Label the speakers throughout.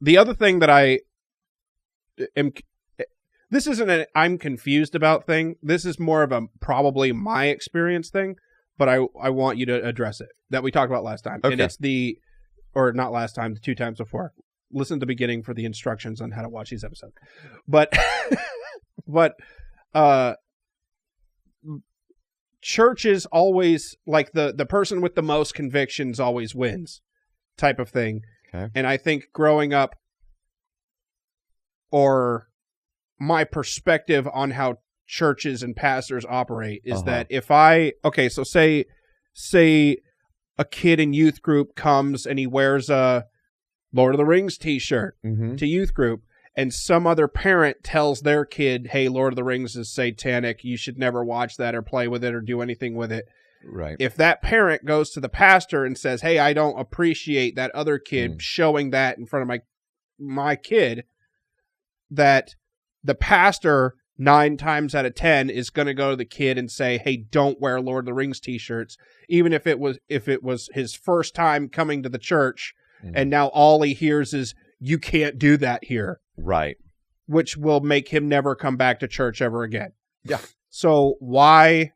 Speaker 1: the other thing that I am, this isn't an I'm confused about thing. This is more of a probably my experience thing, but I want you to address it that we talked about last time.
Speaker 2: Okay.
Speaker 1: And it's or not last time, the 2 times before. Listen to the beginning for the instructions on how to watch these episodes. But, churches always, like the person with the most convictions always wins type of thing.
Speaker 2: Okay.
Speaker 1: And I think growing up, or my perspective on how churches and pastors operate is that if so say a kid in youth group comes and he wears a Lord of the Rings t-shirt to youth group, and some other parent tells their kid, hey, Lord of the Rings is satanic, you should never watch that or play with it or do anything with it.
Speaker 2: Right.
Speaker 1: If that parent goes to the pastor and says, hey, I don't appreciate that other kid showing that in front of my kid, that the pastor 9 times out of 10 is going to go to the kid and say, hey, don't wear Lord of the Rings t-shirts, even if it was his first time coming to the church, and now all he hears is, you can't do that here.
Speaker 2: Right.
Speaker 1: Which will make him never come back to church ever again.
Speaker 2: Yeah.
Speaker 1: So why,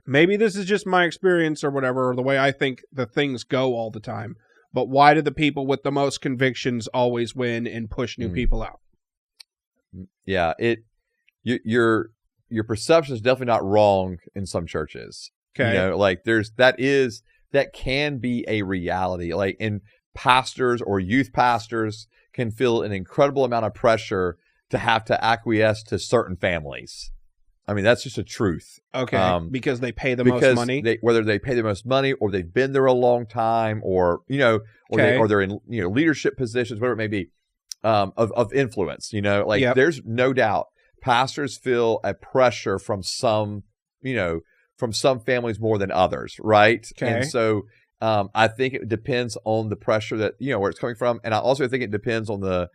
Speaker 1: maybe this is just my experience or whatever, or the way I think the things go all the time, but why do the people with the most convictions always win and push new people out?
Speaker 2: Yeah, your perception is definitely not wrong in some churches.
Speaker 1: Okay.
Speaker 2: You know, like that can be a reality. Like, in pastors or youth pastors can feel an incredible amount of pressure to have to acquiesce to certain families. I mean, that's just a truth.
Speaker 1: Okay. Because they pay the most money.
Speaker 2: Whether they pay the most money, or they've been there a long time, or they're in leadership positions, whatever it may be, of influence. There's no doubt pastors feel a pressure from some families more than others, right?
Speaker 1: Okay.
Speaker 2: And so I think it depends on the pressure that where it's coming from, and I also think it depends on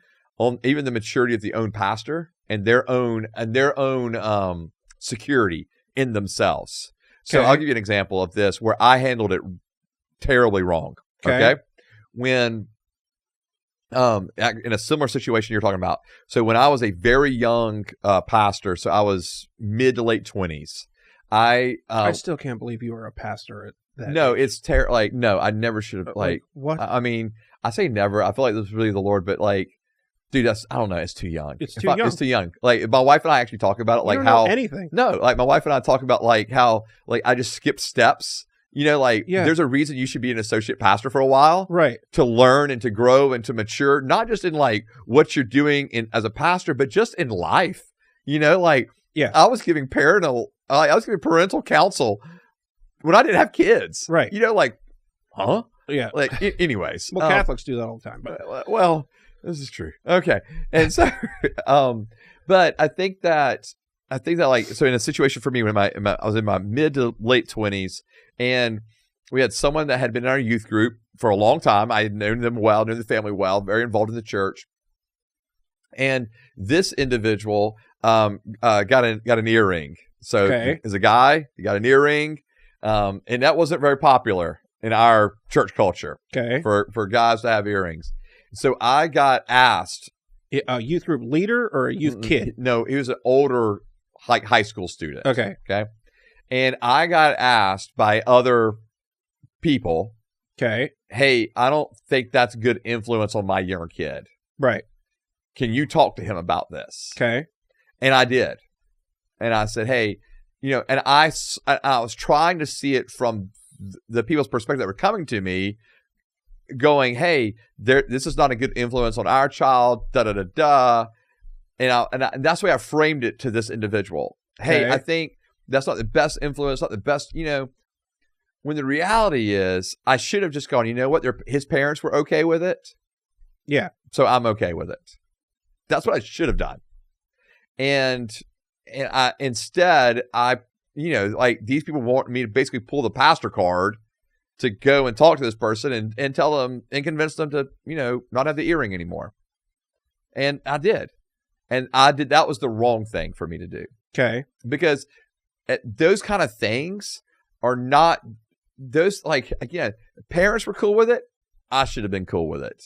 Speaker 2: even the maturity of the own pastor and their own security in themselves. So I'll give you an example of this where I handled it terribly wrong. Okay. When in a similar situation you're talking about. So when I was a very young pastor, so I was mid to late 20s. I
Speaker 1: still can't believe you were a pastor at that.
Speaker 2: No, it's terrible. Like, no, I never should have.
Speaker 1: What?
Speaker 2: I mean, I say never. I feel like this is really the Lord, but dude, I don't know. It's too young.
Speaker 1: It's too young.
Speaker 2: It's too young. Like, my wife and I actually talk about it.
Speaker 1: You don't know anything.
Speaker 2: No, like my wife and I talk about how I just skipped steps. There's a reason you should be an associate pastor for a while,
Speaker 1: right? To
Speaker 2: learn and to grow and to mature, not just in what you're doing as a pastor, but just in life. I was giving parental counsel when I didn't have kids,
Speaker 1: right?
Speaker 2: Huh?
Speaker 1: Yeah.
Speaker 2: Anyways,
Speaker 1: well, Catholics do that all the time. But.
Speaker 2: Well, this is true. Okay, and so, but I think that so in a situation for me when I was in my mid to late 20s, and we had someone that had been in our youth group for a long time. I had known them well, knew the family well, very involved in the church. And this individual got an earring. So as a guy, he got an earring, and that wasn't very popular in our church culture.
Speaker 1: Okay,
Speaker 2: for guys to have earrings. So I got asked.
Speaker 1: A youth group leader or a youth kid?
Speaker 2: No, he was an older high school student.
Speaker 1: Okay.
Speaker 2: And I got asked by other people, hey, I don't think that's good influence on my younger kid.
Speaker 1: Right.
Speaker 2: Can you talk to him about this?
Speaker 1: Okay.
Speaker 2: And I did. And I said, hey, and I was trying to see it from the people's perspective that were coming to me, going, hey, this is not a good influence on our child, da-da-da-da. And that's the way I framed it to this individual. Hey, I think that's not the best influence, not the best, when the reality is I should have just gone, you know what, his parents were okay with it.
Speaker 1: Yeah.
Speaker 2: So I'm okay with it. That's what I should have done. And instead, these people want me to basically pull the pastor card to go and talk to this person and tell them and convince them to, not have the earring anymore. And I did. And that was the wrong thing for me to do.
Speaker 1: Okay. Because
Speaker 2: those kind of things are not again, parents were cool with it. I should have been cool with it.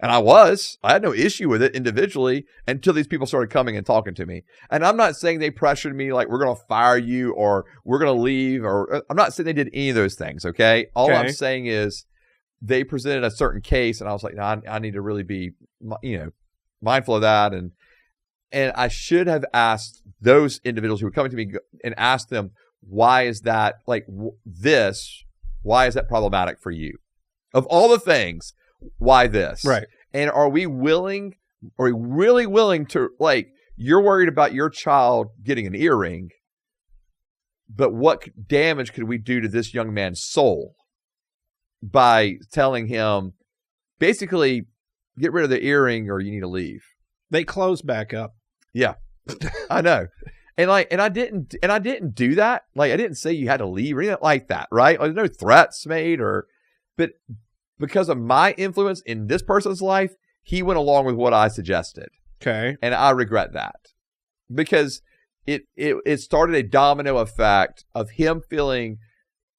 Speaker 2: And I had no issue with it individually until these people started coming and talking to me. And I'm not saying they pressured me like, we're going to fire you or we're going to leave, or I'm not saying they did any of those things. Okay. All I'm saying is they presented a certain case and I was like, no, I need to really be, mindful of that. And I should have asked those individuals who were coming to me and asked them, why is that why is that problematic for you? Of all the things, why this?
Speaker 1: Right.
Speaker 2: And are we really willing to, like, you're worried about your child getting an earring, but what damage could we do to this young man's soul by telling him, basically, get rid of the earring or you need to leave?
Speaker 1: They close back up.
Speaker 2: Yeah, I know. And I didn't do that. Like, I didn't say you had to leave or anything like that, right? There's no threats made but because of my influence in this person's life, he went along with what I suggested.
Speaker 1: Okay.
Speaker 2: And I regret that because it started a domino effect of him feeling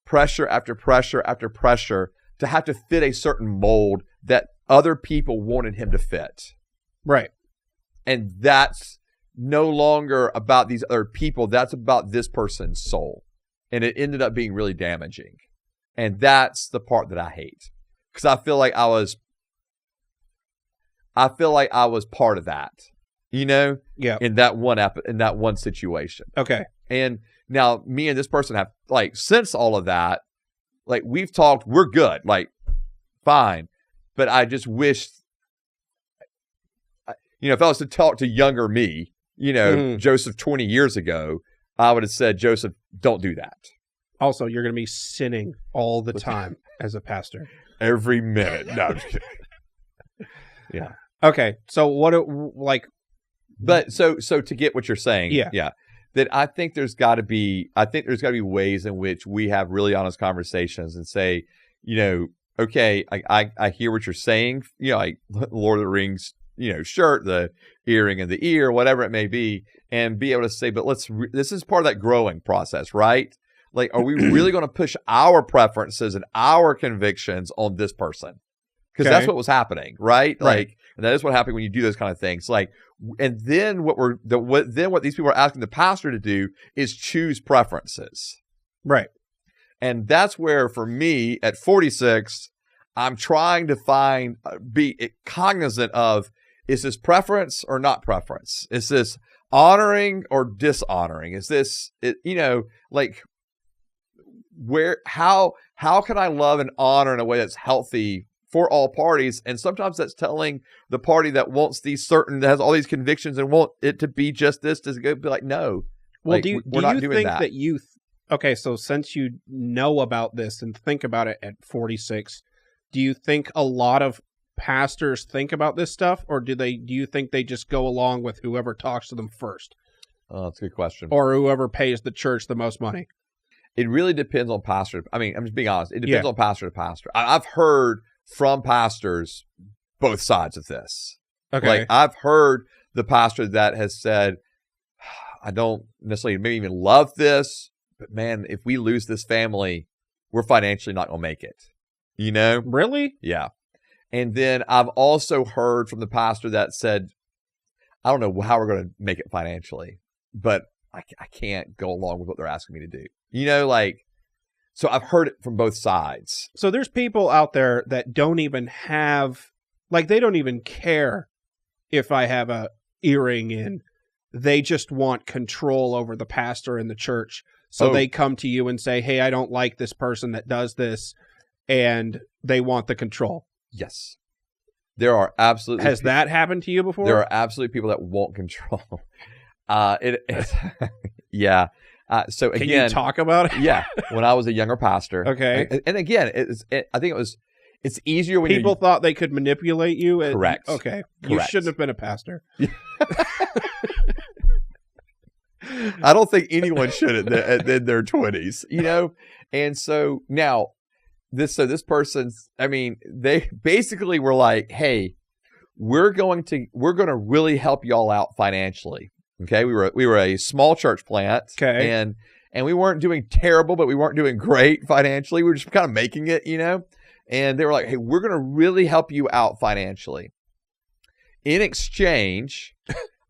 Speaker 2: pressure after pressure after pressure to have to fit a certain mold that other people wanted him to fit.
Speaker 1: Right.
Speaker 2: And that's no longer about these other people. That's about this person's soul. And it ended up being really damaging. And that's the part that I hate. Because I feel like I was part of that,
Speaker 1: Yeah.
Speaker 2: in that one situation.
Speaker 1: Okay.
Speaker 2: And now me and this person have, like, since all of that, like, we've talked, we're good, like, fine. But I just wish, if I was to talk to younger me, Joseph 20 years ago, I would have said, Joseph, don't do that.
Speaker 1: Also, you're going to be sinning all the time as a pastor.
Speaker 2: Every minute. No, I'm just kidding. Yeah.
Speaker 1: Okay. So
Speaker 2: but so to get what you're saying,
Speaker 1: yeah,
Speaker 2: that I think there's got to be ways in which we have really honest conversations and say, okay, I hear what you're saying, like Lord of the Rings, shirt, the earring in the ear, whatever it may be, and be able to say, but this is part of that growing process, right? Like, are we really going to push our preferences and our convictions on this person? Because that's what was happening, right? Like, and that is what happened when you do those kind of things. Like, and then what these people are asking the pastor to do is choose preferences.
Speaker 1: Right.
Speaker 2: And that's where, for me, at 46, I'm trying to be cognizant of, is this preference or not preference? Is this honoring or dishonoring? Is this, how can I love and honor in a way that's healthy for all parties? And sometimes that's telling the party that wants that has all these convictions and want it to be just this, to go be like, no.
Speaker 1: Well,
Speaker 2: like,
Speaker 1: do you think that okay, so since you know about this and think about it at 46, do you think a lot of pastors think about this stuff, or do you think they just go along with whoever talks to them first?
Speaker 2: Oh, that's a good question.
Speaker 1: Or whoever pays the church the most money?
Speaker 2: It really depends on pastor. I mean, I'm just being honest. It depends on pastor to pastor. I've heard from pastors both sides of this.
Speaker 1: Okay.
Speaker 2: Like, I've heard the pastor that has said, I don't necessarily maybe even love this, but man, if we lose this family, we're financially not going to make it.
Speaker 1: Really?
Speaker 2: Yeah. And then I've also heard from the pastor that said, I don't know how we're going to make it financially, but I can't go along with what they're asking me to do. So I've heard it from both sides.
Speaker 1: So there's people out there that don't even have, they don't even care if I have a earring in. They just want control over the pastor and the church. So they come to you and say, hey, I don't like this person that does this. And they want the control.
Speaker 2: Yes. There are absolutely...
Speaker 1: Has that happened to you before?
Speaker 2: There are absolutely people that want control. Yeah. So again...
Speaker 1: Can you talk about it?
Speaker 2: Yeah. When I was a younger pastor.
Speaker 1: Okay.
Speaker 2: And again, I think it's easier when
Speaker 1: people thought they could manipulate you.
Speaker 2: Correct.
Speaker 1: Okay.
Speaker 2: Correct.
Speaker 1: You shouldn't have been a pastor.
Speaker 2: I don't think anyone should in their 20s, And so now... This person's, they basically were like, hey, we're going to really help y'all out financially. Okay. We were a small church plant.
Speaker 1: Okay.
Speaker 2: And we weren't doing terrible, but we weren't doing great financially. We were just kind of making it, And they were like, hey, we're going to really help you out financially. In exchange,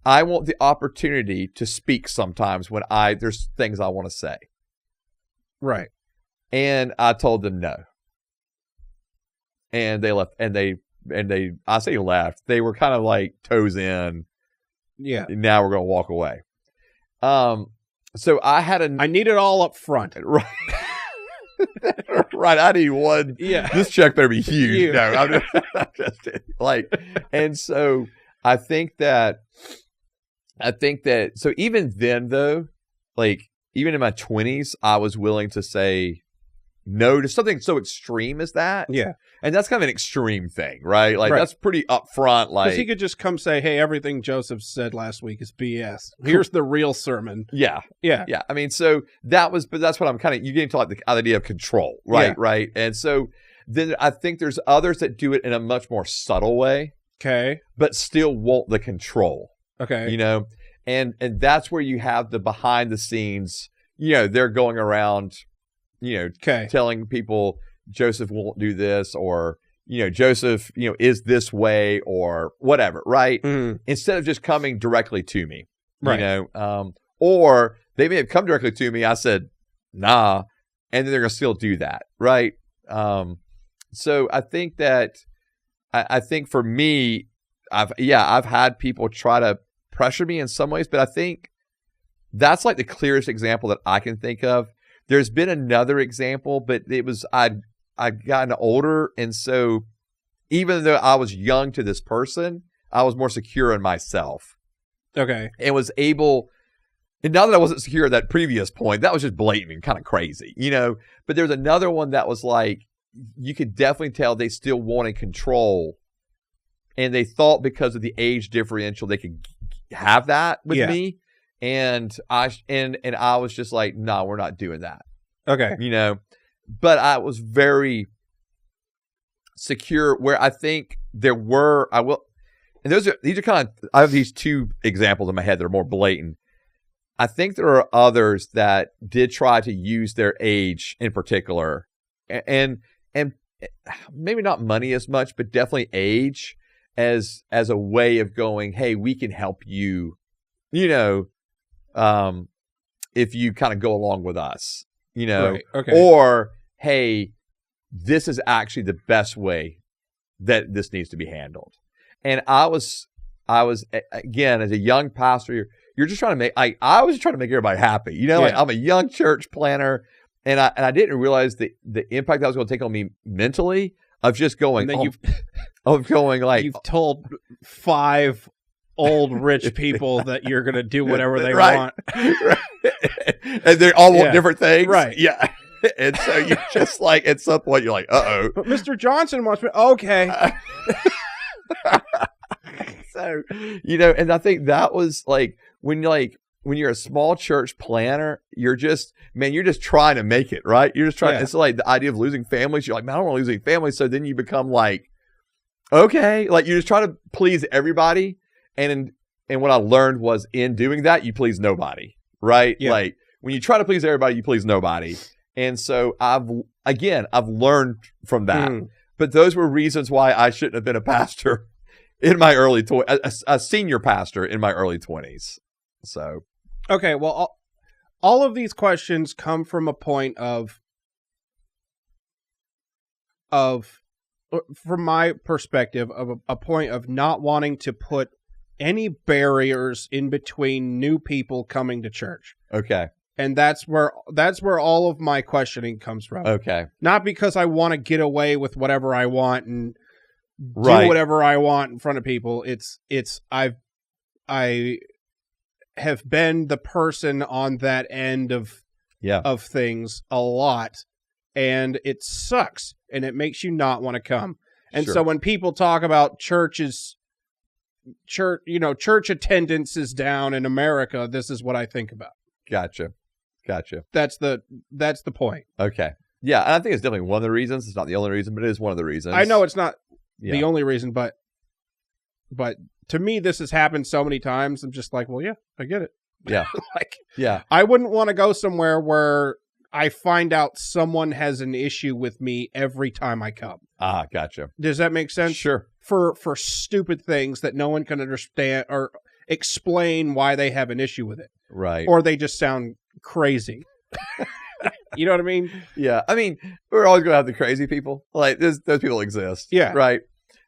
Speaker 2: I want the opportunity to speak sometimes when there's things I want to say.
Speaker 1: Right.
Speaker 2: And I told them no. And they left, and I say left, they were kind of like toes in.
Speaker 1: Yeah.
Speaker 2: Now we're going to walk away. So I need
Speaker 1: it all up front.
Speaker 2: Right. Right. I need one.
Speaker 1: Yeah.
Speaker 2: This check better be huge. No, I'm just like, and so I think that, so even then though, like even in my 20s, I was willing to say no to something so extreme as that.
Speaker 1: Yeah.
Speaker 2: And that's kind of an extreme thing, right? Like that's pretty upfront. Like,
Speaker 1: because he could just come say, hey, everything Joseph said last week is BS. Here's the real sermon.
Speaker 2: Yeah.
Speaker 1: Yeah.
Speaker 2: Yeah. I mean, so but that's what I'm kind of, you get into like the idea of control, right?
Speaker 1: Yeah.
Speaker 2: Right. And so then I think there's others that do it in a much more subtle way.
Speaker 1: Okay.
Speaker 2: But still want the control.
Speaker 1: Okay.
Speaker 2: You know, and that's where you have the behind the scenes, you know, they're going around, you know, telling people Joseph won't do this, or, you know, Joseph, you know, is this way or whatever, right?
Speaker 1: Mm.
Speaker 2: Instead of just coming directly to me,
Speaker 1: right.
Speaker 2: You know, or they may have come directly to me. I said, nah, and then they're going to still do that. Right. So I think that, I think for me, I've had people try to pressure me in some ways, but I think that's like the clearest example that I can think of. There's been another example, but it was, I'd gotten older. And so even though I was young to this person, I was more secure in myself.
Speaker 1: Okay.
Speaker 2: And was able, and now that I wasn't secure at that previous point, that was just blatant and kind of crazy, you know, but there's another one that was like, you could definitely tell they still wanted control. And they thought because of the age differential, they could have that with me. And I was just like, no, we're not doing that.
Speaker 1: Okay.
Speaker 2: You know, but I was very secure where I think these are kind of, I have these two examples in my head that are more blatant. I think there are others that did try to use their age in particular and maybe not money as much, but definitely age as a way of going, hey, we can help you, you know, if you kind of go along with us, you know,
Speaker 1: right. Okay.
Speaker 2: Or, hey, this is actually the best way that this needs to be handled. And I was again, as a young pastor, you're just trying to make, I was just trying to make everybody happy, you know, like I'm a young church planner, and I didn't realize the impact that was going to take on me mentally of just going,
Speaker 1: and
Speaker 2: then
Speaker 1: you've told 5 old rich people that you're going to do whatever they want.
Speaker 2: Right. And they all want different things.
Speaker 1: Right.
Speaker 2: Yeah. And so you're just like, at some point, you're like, uh-oh.
Speaker 1: But Mr. Johnson wants me. Okay.
Speaker 2: So, you know, and I think that was like, when you're a small church planner, you're just trying to make it, right? You're just trying. Yeah. It's like the idea of losing families. You're like, man, I don't want to lose any families. So then you become like, okay, like you just try to please everybody. And what I learned was, in doing that, you please nobody, right? Yeah. Like when you try to please everybody, you please nobody. And so I've learned from that. But those were reasons why I shouldn't have been a pastor in my early a senior pastor in my early 20s. So,
Speaker 1: okay, well, all of these questions come from a point of, from my perspective, of a point of not wanting to put any barriers in between new people coming to church.
Speaker 2: Okay.
Speaker 1: And that's where all of my questioning comes from.
Speaker 2: Okay.
Speaker 1: Not because I want to get away with whatever I want and do whatever I want in front of people. I have been the person on that end of things a lot, and it sucks, and it makes you not want to come. And so when people talk about church attendance is down in America, this is what I think about. Gotcha. That's the point.
Speaker 2: Okay. Yeah, and I think it's definitely one of the reasons. It's not the only reason, but it is one of the reasons.
Speaker 1: I know it's not the only reason, but to me, this has happened so many times. I'm just like, well, yeah, I get it.
Speaker 2: Yeah.
Speaker 1: I wouldn't want to go somewhere where I find out someone has an issue with me every time I come.
Speaker 2: Gotcha.
Speaker 1: Does that make sense?
Speaker 2: Sure.
Speaker 1: For stupid things that no one can understand or explain why they have an issue with it.
Speaker 2: Right.
Speaker 1: Or they just sound crazy. You know what I mean?
Speaker 2: Yeah. I mean, we're always going to have the crazy people. Like those people exist.
Speaker 1: Yeah.
Speaker 2: Right.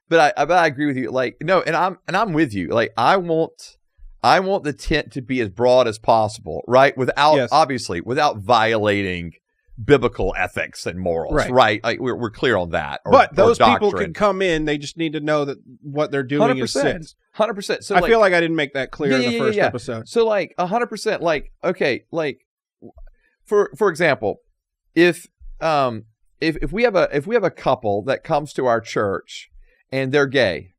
Speaker 2: But I agree with you. Like, no, and I'm with you. Like, I want the tent to be as broad as possible, right? Without obviously without violating biblical ethics and morals, right? Like, we're clear on that.
Speaker 1: But those people can come in. They just need to know that what they're doing
Speaker 2: 100%,
Speaker 1: is sin.
Speaker 2: 100%. So
Speaker 1: I feel like I didn't make that clear in the first episode.
Speaker 2: So like 100%. Like, okay, like for example, if we have a couple that comes to our church and they're gay,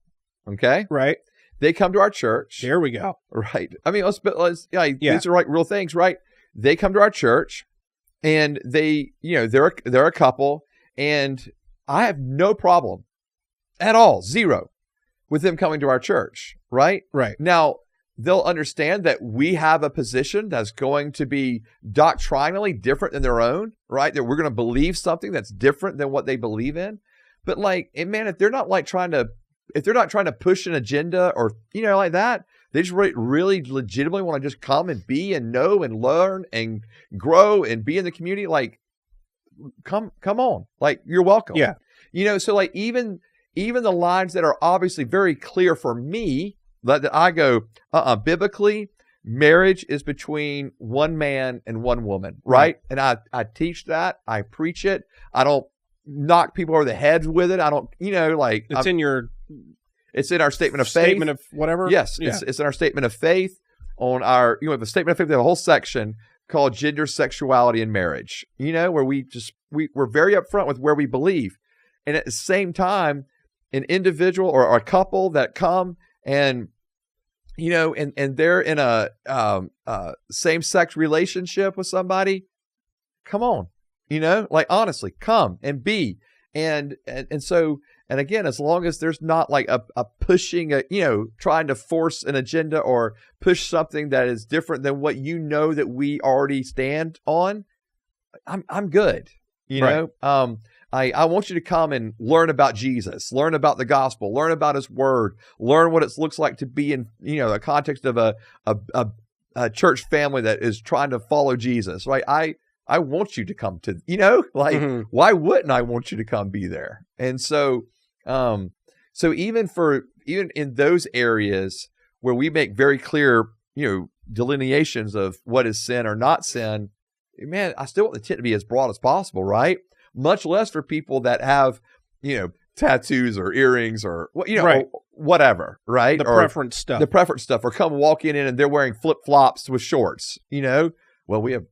Speaker 2: okay,
Speaker 1: right?
Speaker 2: They come to our church.
Speaker 1: There we go.
Speaker 2: Right. I mean, these are like real things, right? They come to our church, and they're a couple, and I have no problem at all, zero, with them coming to our church, right?
Speaker 1: Right.
Speaker 2: Now, they'll understand that we have a position that's going to be doctrinally different than their own, right? That we're going to believe something that's different than what they believe in. But like, and man, if they're not trying to push an agenda or, like that, they just really legitimately want to just come and be and know and learn and grow and be in the community. Like, come on, like, you're welcome.
Speaker 1: Yeah.
Speaker 2: So like even the lines that are obviously very clear for me that I go, biblically, marriage is between one man and one woman, right? And I teach that, I preach it. I don't knock people over the heads with it. I don't, like
Speaker 1: it's
Speaker 2: in our statement of faith.
Speaker 1: Statement of whatever.
Speaker 2: Yes, yeah. It's in our statement of faith. On our, the statement of faith, we have a whole section called gender, sexuality, and marriage. Where we're very upfront with where we believe, and at the same time, an individual or a couple that come and and they're in a same-sex relationship with somebody. Come on. Like, honestly, come and be. And so, and again, as long as there's not like a pushing, trying to force an agenda or push something that is different than what that we already stand on, I'm good.
Speaker 1: Right.
Speaker 2: I want you to come and learn about Jesus, learn about the gospel, learn about his word, learn what it looks like to be in, the context of a church family that is trying to follow Jesus, right? I want you to come to, why wouldn't I want you to come be there? And so, even in those areas where we make very clear, delineations of what is sin or not sin, man, I still want the tent to be as broad as possible, right? Much less for people that have, tattoos or earrings or,
Speaker 1: right.
Speaker 2: or whatever, right?
Speaker 1: The preference stuff,
Speaker 2: or come walking in and they're wearing flip flops with shorts, Well, we have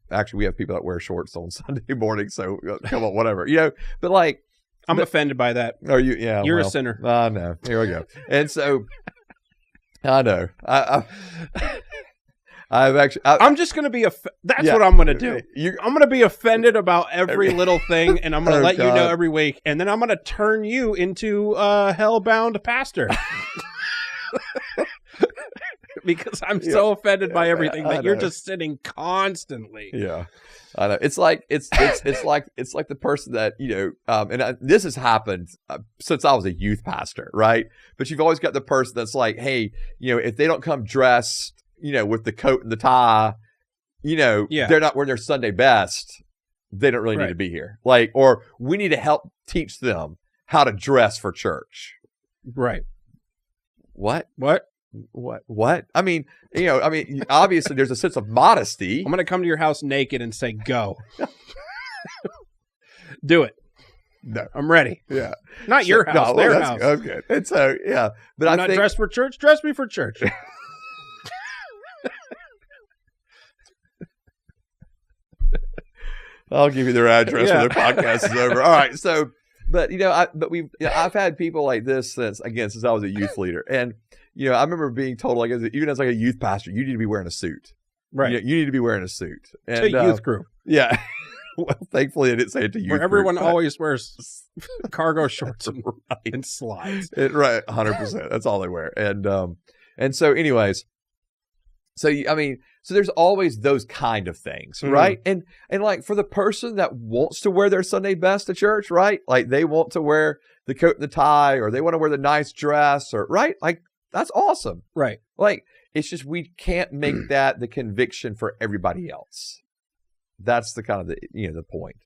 Speaker 2: people that wear shorts on Sunday morning, so come on, whatever, But like,
Speaker 1: I'm offended by that.
Speaker 2: Are you? Yeah,
Speaker 1: you're a sinner.
Speaker 2: I know. Here we go. And so, I know. I'm
Speaker 1: just going to be that's what I'm going to do. I'm going to be offended about every little thing, and I'm going to let you know every week, and then I'm going to turn you into a hellbound pastor. Because I'm so offended by everything that you're just sitting constantly.
Speaker 2: Yeah, I know. It's like it's like the person that this has happened since I was a youth pastor, right? But you've always got the person that's like, hey, if they don't come dressed, with the coat and the tie, they're not wearing their Sunday best. They don't really need to be here. Like, or we need to help teach them how to dress for church.
Speaker 1: Right.
Speaker 2: What? I mean, obviously there's a sense of modesty.
Speaker 1: I'm going to come to your house naked and say, go. Do it.
Speaker 2: No.
Speaker 1: I'm ready.
Speaker 2: Yeah.
Speaker 1: Not your house, their house.
Speaker 2: Okay. And so, yeah. But
Speaker 1: I'm not dressed for church. Dress me for church.
Speaker 2: I'll give you their address when their podcast is over. All right. So, but, I've had people like this since I was a youth leader. And, I remember being told, like, even as like a youth pastor, you need to be wearing a suit.
Speaker 1: Right.
Speaker 2: You need to be wearing a suit. And,
Speaker 1: to youth group.
Speaker 2: Yeah. Well, thankfully, I didn't say it to youth
Speaker 1: where everyone
Speaker 2: group,
Speaker 1: always wears cargo shorts and slides.
Speaker 2: Right. 100%. That's all they wear. And so anyways, so, So there's always those kind of things, right? And like for the person that wants to wear their Sunday best to church, right? Like they want to wear the coat and the tie, or they want to wear the nice dress, or right? Like that's awesome.
Speaker 1: Right.
Speaker 2: Like it's just we can't make that the conviction for everybody else. That's the kind of the point.